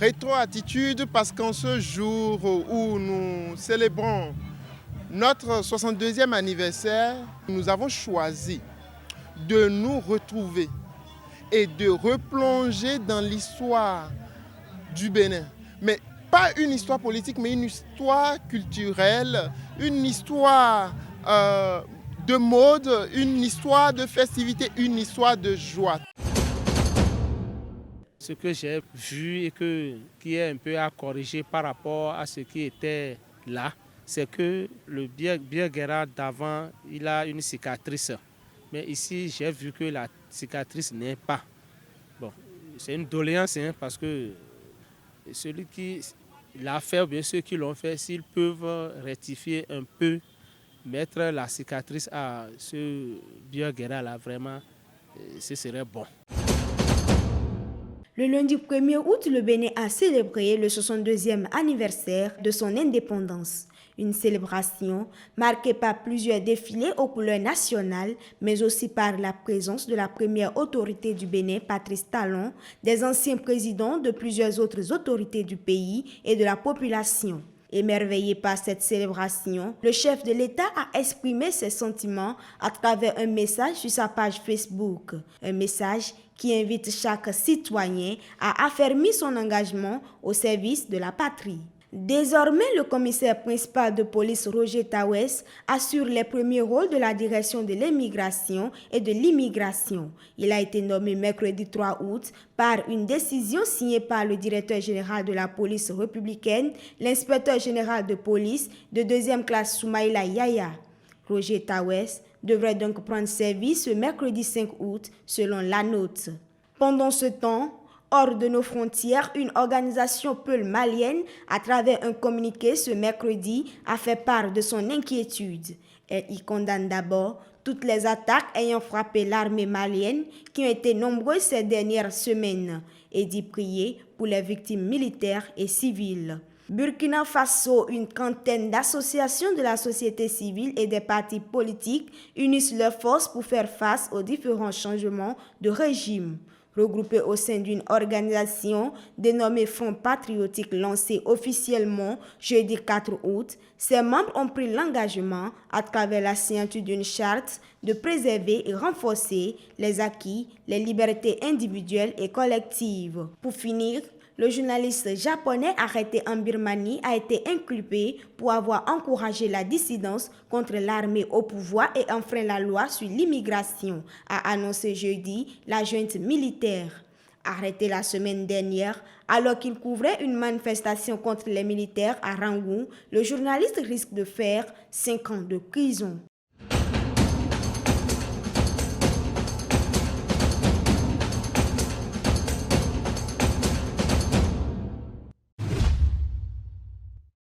Rétro-attitude parce qu'en ce jour où nous célébrons notre 62e anniversaire, nous avons choisi de nous retrouver et de replonger dans l'histoire du Bénin. Mais pas une histoire politique, mais une histoire culturelle, une histoire de mode, une histoire de festivité, une histoire de joie. Ce que j'ai vu et qui est un peu à corriger par rapport à ce qui était là, c'est que le Birguera d'avant, il a une cicatrice. Mais ici, j'ai vu que la cicatrice n'est pas. Bon, c'est une doléance parce que celui qui l'a fait ou bien ceux qui l'ont fait, s'ils peuvent rectifier un peu, mettre la cicatrice à ce Birguera là, vraiment, ce serait bon. Le lundi 1er août, le Bénin a célébré le 62e anniversaire de son indépendance. Une célébration marquée par plusieurs défilés aux couleurs nationales, mais aussi par la présence de la première autorité du Bénin, Patrice Talon, des anciens présidents de plusieurs autres autorités du pays et de la population. Émerveillé par cette célébration, le chef de l'État a exprimé ses sentiments à travers un message sur sa page Facebook. Un message qui invite chaque citoyen à affermir son engagement au service de la patrie. Désormais, le commissaire principal de police Roger Tawes assure les premiers rôles de la direction de l'immigration et de l'immigration. Il a été nommé mercredi 3 août par une décision signée par le directeur général de la police républicaine, l'inspecteur général de police de 2e classe Soumaïla Yaya. Roger Tawes devrait donc prendre service ce mercredi 5 août selon la note. Pendant ce temps, hors de nos frontières, une organisation peul malienne, à travers un communiqué ce mercredi, a fait part de son inquiétude. Elle y condamne d'abord toutes les attaques ayant frappé l'armée malienne qui ont été nombreuses ces dernières semaines et dit prier pour les victimes militaires et civiles. Burkina Faso, une trentaine d'associations de la société civile et des partis politiques unissent leurs forces pour faire face aux différents changements de régime. Regroupés au sein d'une organisation dénommée Front Patriotique lancée officiellement jeudi 4 août, ses membres ont pris l'engagement, à travers la signature d'une charte, de préserver et renforcer les acquis, les libertés individuelles et collectives. Pour finir, le journaliste japonais arrêté en Birmanie a été inculpé pour avoir encouragé la dissidence contre l'armée au pouvoir et enfreint la loi sur l'immigration, a annoncé jeudi la junte militaire. Arrêté la semaine dernière, alors qu'il couvrait une manifestation contre les militaires à Rangoon, le journaliste risque de faire 5 ans de prison.